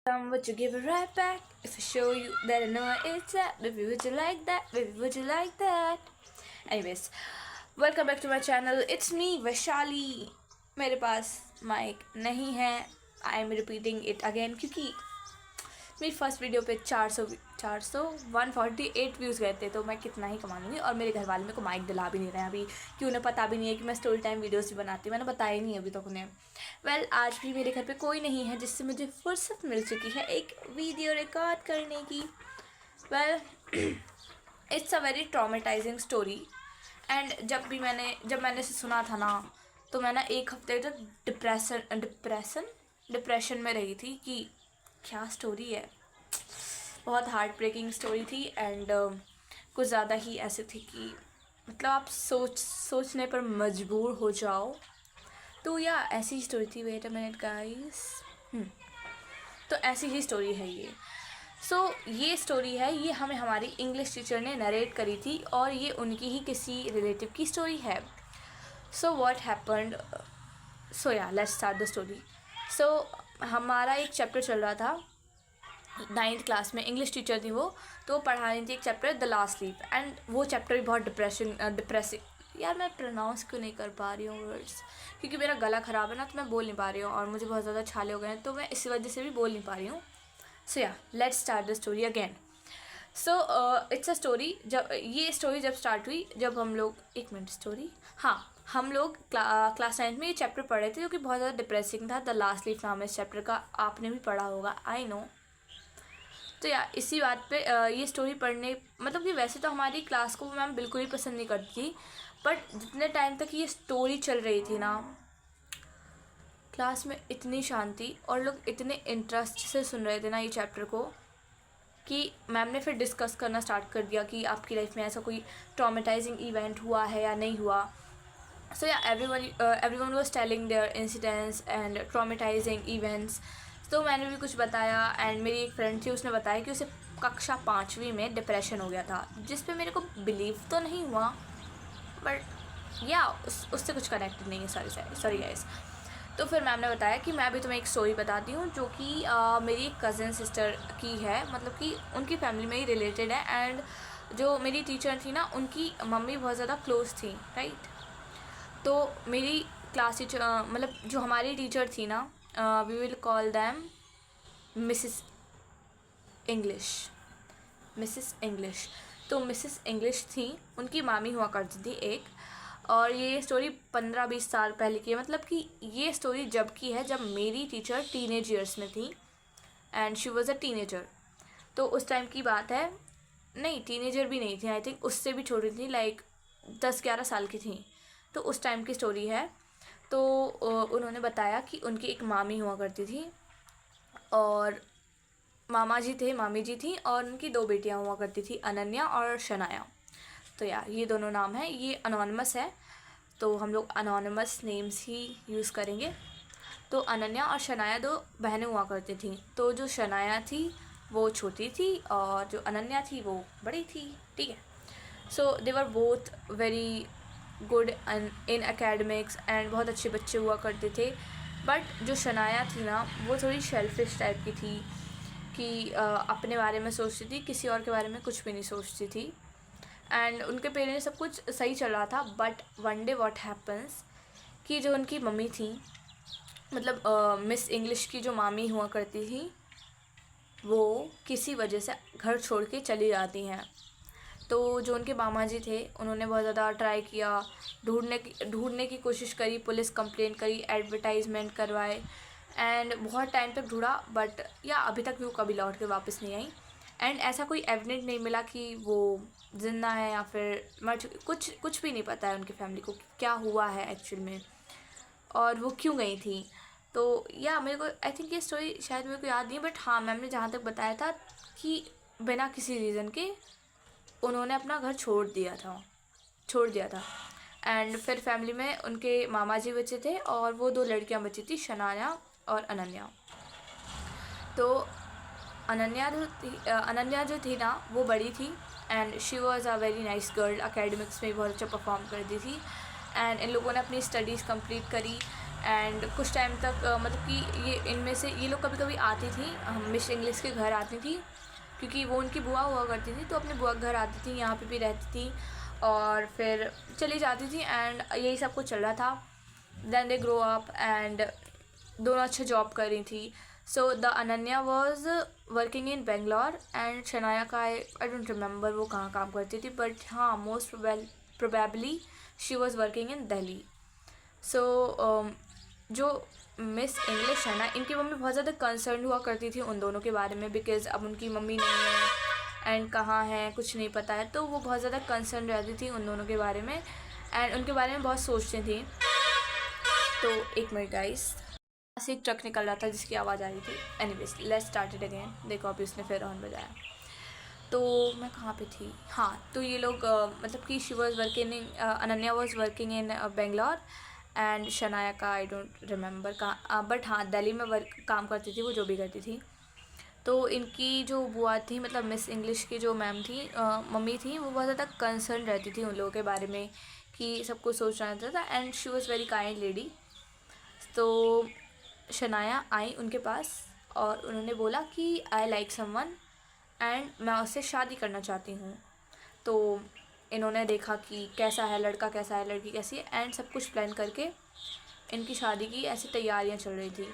Would you give it right back if I show you that I know it's that? Baby, would you like that? Baby, would you like that? Anyways, welcome back to my channel. It's me, Vaishali. मेरे पास mic नहीं है. I am repeating it again क्योंकि मेरी first video पे 148 views गए थे, तो मैं कितना ही कमा लूँगी. और मेरे घर वाले मेरे को माइक दिला भी नहीं रहे हैं अभी, कि उन्हें पता भी नहीं है कि मैं स्टोरी टाइम वीडियोस भी बनाती हूँ. मैंने बताया ही नहीं अभी तक उन्हें. आज भी मेरे घर पे कोई नहीं है जिससे मुझे फुर्सत मिल चुकी है एक वीडियो रिकॉर्ड करने की. It's a very traumatising story. And जब मैंने इसे सुना था ना, तो मैं ना एक हफ्ते तक डिप्रेशन में रही थी कि क्या स्टोरी है. बहुत हार्ट ब्रेकिंग स्टोरी थी. एंड कुछ ज़्यादा ही ऐसे थी कि मतलब आप सोचने पर मजबूर हो जाओ. तो या ऐसी ही स्टोरी थी. Wait a minute guys. तो ऐसी ही स्टोरी है ये. ये स्टोरी है, ये हमें हमारी इंग्लिश टीचर ने नरेट करी थी, और ये उनकी ही किसी रिलेटिव की स्टोरी है. What happened. Let's start the story. हमारा एक चैप्टर चल रहा था 9th क्लास में. इंग्लिश टीचर थी वो, तो पढ़ा रही थी एक chapter the last leaf. And वो चैप्टर भी बहुत डिप्रेसिंग. यार मैं प्रोनाउंस क्यों नहीं कर पा रही हूँ वर्ड्स, क्योंकि मेरा गला ख़राब है ना, तो मैं बोल नहीं पा रही हूँ. और मुझे बहुत ज़्यादा छाले हो गए हैं, तो मैं इसी वजह से भी बोल नहीं पा रही हूँ. Let's start the story again. It's a story. ये स्टोरी जब स्टार्ट हुई, जब हम लोग हम लोग क्लास 9 में ये चैप्टर पढ़ रहे थे, जो कि बहुत ज़्यादा डिप्रेसिंग था. द लास्ट लीफ नाम है इस चैप्टर का. आपने भी पढ़ा होगा, आई नो. तो इसी बात पे ये स्टोरी पढ़ने, मतलब कि वैसे तो हमारी क्लास को मैम बिल्कुल ही पसंद नहीं करती थी, बट जितने टाइम तक ये स्टोरी चल रही थी ना, क्लास में इतनी शांति और लोग इतने इंटरेस्ट से सुन रहे थे ना ये चैप्टर को, कि मैम ने फिर डिस्कस करना स्टार्ट कर दिया कि आपकी लाइफ में ऐसा कोई ट्रॉमेटाइजिंग इवेंट हुआ है या नहीं हुआ. everyone was telling their incidents and traumatizing events. तो मैंने भी कुछ बताया. एंड मेरी एक फ्रेंड थी, उसने बताया कि उसे कक्षा 5वीं में डिप्रेशन हो गया था, जिस पे मेरे को बिलीव तो नहीं हुआ, बट उससे कुछ कनेक्टेड नहीं है. Sorry guys. तो फिर मैम ने बताया कि मैं अभी तुम्हें एक स्टोरी बताती हूँ, जो कि मेरी एक कज़न सिस्टर की है, मतलब कि उनकी फैमिली में ही रिलेटेड है. एंड जो मेरी टीचर थी ना, उनकी मम्मी बहुत ज़्यादा क्लोज थी, राइट. तो मेरी क्लास टीचर, मतलब जो हमारी टीचर थी ना, we will call them Mrs English. तो मिसिस इंग्लिश थी, उनकी मामी हुआ करती थी एक. और ये स्टोरी 15-20 साल पहले की है. मतलब कि ये स्टोरी जब की है जब मेरी टीचर टीनेज ईयर्स में थी, and she was a teenager. तो उस टाइम की बात है. नहीं, टीनेजर भी नहीं थी, आई थिंक उससे भी छोटी थी, लाइक 10-11 साल की थी. तो उस टाइम की स्टोरी है. तो उन्होंने बताया कि उनकी एक मामी हुआ करती थी, और मामी जी थी, और उनकी 2 बेटियां हुआ करती थी, अनन्या और शनाया. तो ये दोनों नाम हैं. ये अनोनिमस है, तो हम लोग अनोनिमस नेम्स ही यूज़ करेंगे. तो अनन्या और शनाया 2 बहनें हुआ करती थी. तो जो शनाया थी वो छोटी थी, और जो अनन्या थी वो बड़ी थी, ठीक है. They were both very good in academics, and बहुत अच्छे बच्चे हुआ करते थे. बट जो शनाया थी ना, वो थोड़ी सेल्फिश टाइप की थी, कि अपने बारे में सोचती थी, किसी और के बारे में कुछ भी नहीं सोचती थी. एंड उनके पेरेंट्स सब कुछ सही चल रहा था. But one day what happens, कि जो उनकी मम्मी थी, मतलब मिस इंग्लिश की जो मामी हुआ करती थी, वो किसी वजह से घर छोड़ के चली जाती हैं. तो जो उनके मामा जी थे, उन्होंने बहुत ज़्यादा ट्राई किया, ढूंढने की कोशिश करी, पुलिस कंप्लेंट करी, एडवर्टाइजमेंट करवाए, एंड बहुत टाइम तक ढूंढा. बट अभी तक भी वो कभी लौट के वापस नहीं आई. एंड ऐसा कोई एविडेंट नहीं मिला कि वो जिंदा है या फिर मर चुकी. कुछ भी नहीं पता है उनकी फैमिली को क्या हुआ है एक्चुअल में, और वो क्यों गई थी. तो मेरे को आई थिंक ये स्टोरी शायद मेरे को याद नहीं, बट हाँ, मैम ने जहाँ तक बताया था कि बिना किसी रीज़न के उन्होंने अपना घर छोड़ दिया था. एंड फिर फैमिली में उनके मामा जी बचे थे, और वो 2 लड़कियां बची थी, शनाया और अनन्या. तो अनन्या जो थी ना, वो बड़ी थी, and she was a very nice girl. Academics में बहुत अच्छा परफॉर्म करती थी. एंड इन लोगों ने अपनी स्टडीज़ कंप्लीट करी. एंड कुछ टाइम तक मतलब कि ये इनमें से ये लोग कभी कभी आती थी, मिस इंग्लिश के घर आती थी, क्योंकि वो उनकी बुआ हुआ करती थी, तो अपने बुआ के घर आती थी, यहाँ पे भी रहती थी और फिर चली जाती थी। एंड यही सब कुछ चल रहा था। Then they grow up and दोनों अच्छे जॉब कर रही थी। So the Ananya was working in Bangalore and Shanaya का आई डोंट रिमेंबर वो कहाँ काम करती थी, बट हाँ most probably she was working in Delhi. So जो मिस इंग्लिश है ना, इनकी मम्मी बहुत ज़्यादा कंसर्न हुआ करती थी उन दोनों के बारे में, बिकॉज़ अब उनकी मम्मी नहीं है एंड कहाँ है कुछ नहीं पता है, तो वो बहुत ज़्यादा कंसर्न रहती थी उन दोनों के बारे में एंड उनके बारे में बहुत सोचती थी। तो एक मिनट गाइस, से एक ट्रक निकल रहा था जिसकी आवाज़ आ रही थी। Anyways let's start it again. देखो अभी उसने फिर हॉर्न बजाया। तो मैं कहाँ पे थी? हाँ, तो ये लोग मतलब कि she was working in Ananya was working in Bangalore and Shanaya का आई डोंट रिमेंबर कहाँ, बट हाँ दिल्ली में वर्क काम करती थी वो, जो भी करती थी। तो इनकी जो बुआ थी, मतलब मिस इंग्लिश की जो मैम थी, मम्मी थी, वो बहुत ज़्यादा कंसर्न रहती थी उन लोगों के बारे में कि सब कुछ सोचना रहता था and she was very kind lady. तो शनाया आई उनके पास और उन्होंने बोला कि आई लाइक समवन एंड मैं उससे शादी करना चाहती हूँ। तो इन्होंने देखा कि कैसा है लड़का, कैसा है लड़की, कैसी है, एंड सब कुछ प्लान करके इनकी शादी की ऐसी तैयारियां चल रही थी।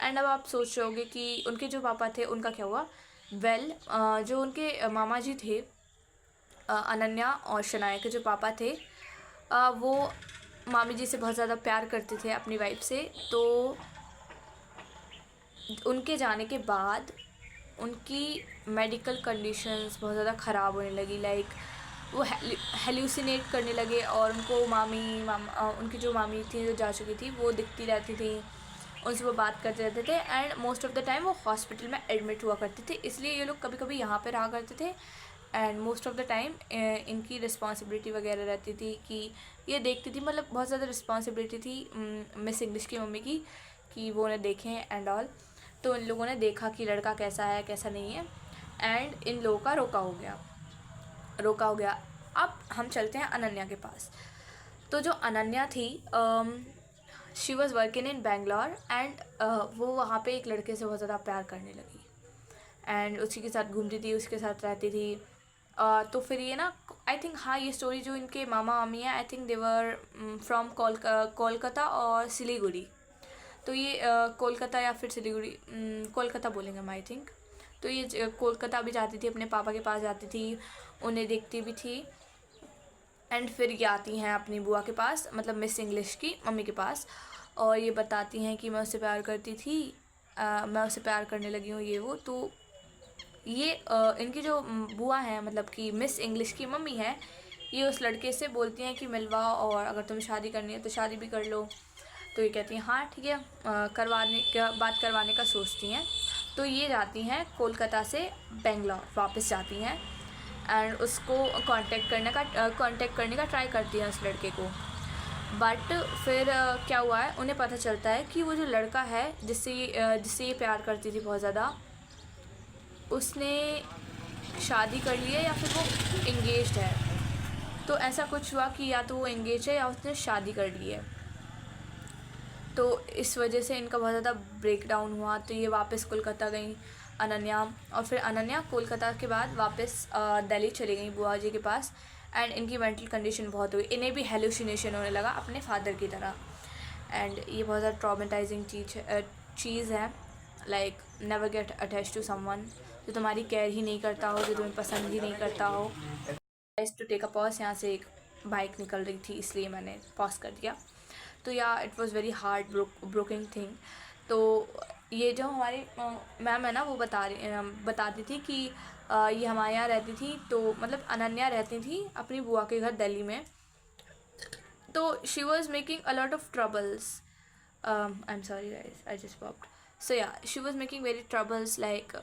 एंड अब आप सोच रहे होगे कि उनके जो पापा थे उनका क्या हुआ। वेल जो उनके मामा जी थे, अनन्या और शनाया के जो पापा थे, वो मामी जी से बहुत ज़्यादा प्यार करते थे अपनी वाइफ से। तो उनके जाने के बाद उनकी मेडिकल कंडीशंस बहुत ज़्यादा ख़राब होने लगी। लाइक वो हेल्यूसिनेट करने लगे और उनको उनकी जो मामी थी जो जा चुकी थी वो दिखती रहती थी, उनसे वो बात करते रहते थे and most of the time वो हॉस्पिटल में एडमिट हुआ करते थे। इसलिए ये लोग कभी कभी यहाँ पे रहा करते थे and most of the time इनकी रिस्पॉन्सिबिलिटी वगैरह रहती थी कि ये देखती थी, मतलब बहुत ज़्यादा रिस्पॉन्सिबिलिटी थी मिस इंग्लिश की मम्मी की कि वो उन्हें देखें एंड ऑल। तो इन लोगों ने देखा कि लड़का कैसा है कैसा नहीं है एंड इन लोगों का रोका हो गया। अब हम चलते हैं अनन्या के पास। तो जो अनन्या थी, she was working in Bangalore and वो वहाँ पे एक लड़के से बहुत ज़्यादा प्यार करने लगी एंड उसी के साथ घूमती थी, उसके साथ रहती थी। तो फिर ये ना आई थिंक, हाँ ये स्टोरी जो इनके मामा मामी है, I think they're from Kolkata और सिलीगुड़ी। तो ये कोलकाता या फिर सिलीगुड़ी, कोलकाता बोलेंगे हम आई थिंक। तो ये कोलकाता भी जाती थी, अपने पापा के पास जाती थी, उन्हें देखती भी थी एंड फिर ये आती हैं अपनी बुआ के पास, मतलब मिस इंग्लिश की मम्मी के पास, और ये बताती हैं कि मैं उससे प्यार करती थी, मैं उससे प्यार करने लगी हूँ ये वो। तो ये इनकी जो बुआ है, मतलब कि मिस इंग्लिश की मम्मी है, ये उस लड़के से बोलती हैं कि मिलवाओ और अगर तुम्हें शादी करनी है तो शादी भी कर लो। तो ये कहती हैं हाँ ठीक है, बात करवाने का सोचती हैं। तो ये जाती हैं कोलकाता से बेंगलोर वापस जाती हैं एंड उसको कांटेक्ट करने का ट्राई करती हैं उस लड़के को। बट फिर क्या हुआ है, उन्हें पता चलता है कि वो जो लड़का है जिससे ये प्यार करती थी बहुत ज़्यादा, उसने शादी कर ली है या फिर वो इंगेज्ड है। तो ऐसा कुछ हुआ कि या तो वो इंगेज है या उसने शादी कर ली है। तो इस वजह से इनका बहुत ज़्यादा ब्रेक डाउन हुआ। तो ये वापस कोलकाता गई अनन्या, और फिर अनन्या कोलकाता के बाद वापस दिल्ली चली गई बुआ जी के पास एंड इनकी मेंटल कंडीशन बहुत हुई, इन्हें भी हेलुसिनेशन होने लगा अपने फादर की तरह। एंड ये बहुत ज़्यादा ट्रॉमेटाइजिंग चीज़ है। Like never get attach to someone जो तुम्हारी केयर ही नहीं करता हो, जो तुम्हें पसंद ही नहीं करता हो। टू टेक अ पॉज, यहाँ से एक बाइक निकल रही थी इसलिए मैंने पॉज कर दिया। तो या it was very hard broking thing. तो ये जो हमारी मैम है ना, वो बताती थी कि ये हमारे यहाँ रहती थी, तो मतलब अनन्या रहती थी अपनी बुआ के घर दिल्ली में। तो she was making a lot of troubles, I am sorry guys I just popped. So yeah she was making very troubles, like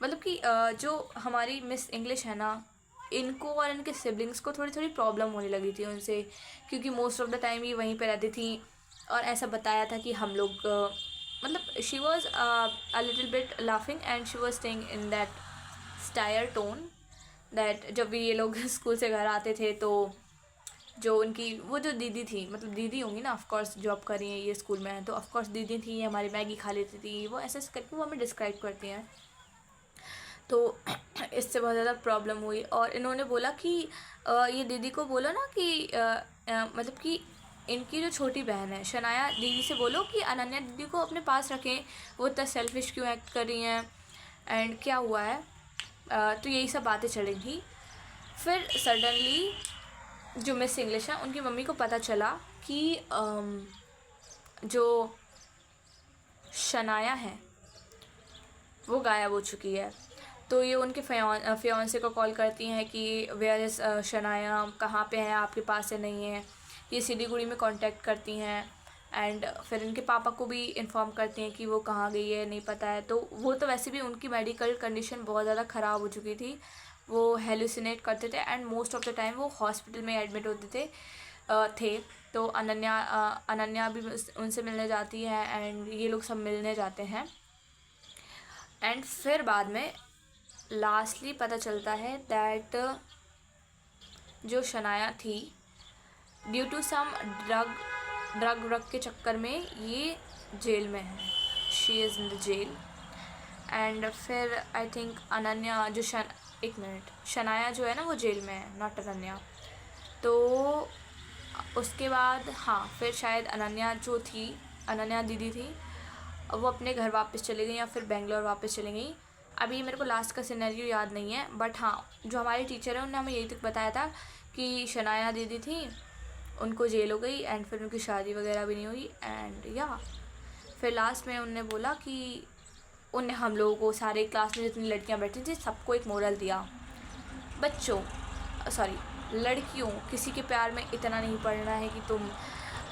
मतलब कि जो हमारी मिस इंग्लिश है ना, इनको और इनके सिबलिंग्स को थोड़ी थोड़ी प्रॉब्लम होने लगी थी उनसे, क्योंकि मोस्ट ऑफ द टाइम ये वहीं पे रहती थी। और ऐसा बताया था कि हम लोग मतलब she was a little bit laughing and she was staying in that stair tone that जब भी ये लोग स्कूल से घर आते थे तो जो उनकी वो जो दीदी थी, मतलब दीदी होंगी ना ऑफ कोर्स, जॉब कर रही हैं ये स्कूल में, तो ऑफ कोर्स दीदी थी, हमारी मैगी खा लेती थी, वो ऐसे करके वो हमें डिस्क्राइब करती हैं। तो इससे बहुत ज़्यादा प्रॉब्लम हुई और इन्होंने बोला कि ये दीदी को बोलो ना कि मतलब कि इनकी जो छोटी बहन है शनाया दीदी से बोलो कि अनन्या दीदी को अपने पास रखें, वो इतना सेल्फिश क्यों एक्ट कर रही हैं एंड क्या हुआ है। तो यही सब बातें चली थी। फिर सडनली जो मिस इंग्लिश है उनकी मम्मी को पता चला कि जो शनाया है वो गायब हो चुकी है। तो ये उनके फियांसे को कॉल करती हैं कि वेयर इज़ शनाया, कहाँ पे है, आपके पास से नहीं है। ये सिलीगुड़ी में कांटेक्ट करती हैं एंड फिर इनके पापा को भी इन्फॉर्म करती हैं कि वो कहाँ गई है, नहीं पता है। तो वो तो वैसे भी उनकी मेडिकल कंडीशन बहुत ज़्यादा ख़राब हो चुकी थी, वो हेलुसिनेट करते थे and most of the time वो हॉस्पिटल में एडमिट होते थे। तो अनन्या भी उनसे मिलने जाती है एंड ये लोग सब मिलने जाते हैं एंड फिर बाद में लास्टली पता चलता है दैट जो शनाया थी ड्यू टू सम ड्रग के चक्कर में ये जेल में है, she is in the jail. And फिर आई थिंक अनन्या जो एक मिनट, शनाया जो है ना वो जेल में है, नॉट अनन्या। तो उसके बाद हाँ, फिर शायद अनन्या दीदी थी, वो अपने घर वापस चली गई या फिर बेंगलोर वापस चली गई। अभी मेरे को लास्ट का सिनेरियो याद नहीं है, बट हाँ जो हमारी टीचर है उन्होंने हमें यही तक बताया था कि शनाया दीदी थी, उनको जेल हो गई एंड फिर उनकी शादी वगैरह भी नहीं हुई एंड या फिर लास्ट में उनने बोला कि उनने हम लोगों को, सारे क्लास में जितनी लड़कियां बैठी थी सबको एक मोरल दिया, लड़कियों किसी के प्यार में इतना नहीं पड़ना है कि तुम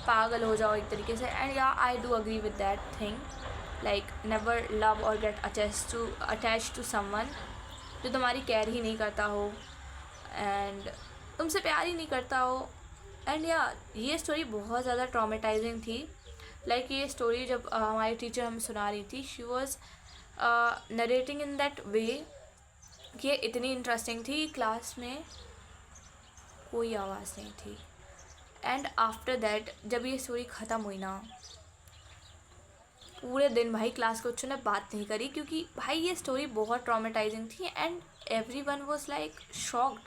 पागल हो जाओ एक तरीके से। एंड या I do agree with that thing, like never love और गेट अटैच टू समवन जो तुम्हारी केयर ही नहीं करता हो एंड तुमसे प्यार ही नहीं करता हो। एंड या ये स्टोरी बहुत ज़्यादा ट्रॉमेटाइजिंग थी। लाइक ये स्टोरी जब हमारी टीचर हमें सुना रही थी, she was narrating in that way कि ये इतनी इंटरेस्टिंग थी, क्लास में कोई आवाज़ नहीं थी। एंड आफ्टर दैट जब ये स्टोरी ख़त्म हुई ना, पूरे दिन भाई क्लास के बच्चों ने बात नहीं करी, क्योंकि भाई ये स्टोरी बहुत ट्रॉमेटाइजिंग थी and every one was like shocked.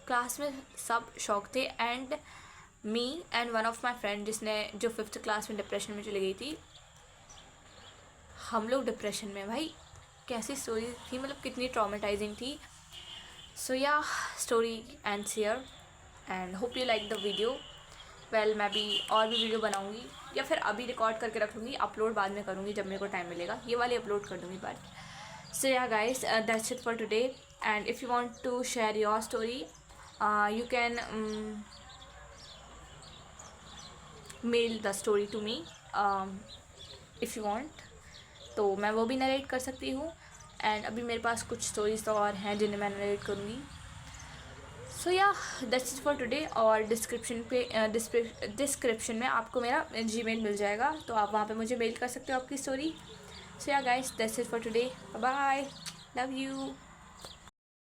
Class में सब शॉक थे and me and one of my friend जो 5th क्लास में डिप्रेशन में चली गई थी, हम लोग डिप्रेशन में। भाई कैसी स्टोरी थी, मतलब कितनी ट्रॉमेटाइजिंग थी। सो या story ends here and hope you like the video. Well मैं भी और भी वीडियो बनाऊंगी या फिर अभी रिकॉर्ड करके रख लूँगी, अपलोड बाद में करूँगी जब मेरे को टाइम मिलेगा, ये वाली अपलोड कर दूँगी but. So yeah guys, that's it for today and if you want to share your story you can mail the story to me if you want, तो मैं वो भी नरेट कर सकती हूँ। एंड अभी मेरे पास कुछ स्टोरीज तो और हैं जिन्हें मैं नरेट करूँगी। सो या दैट्स इट फॉर टुडे। और डिस्क्रिप्शन में आपको मेरा जीमेल मिल जाएगा, तो आप वहाँ पे मुझे मेल कर सकते हो आपकी story. So yeah guys, that's it for today, bye bye, love you.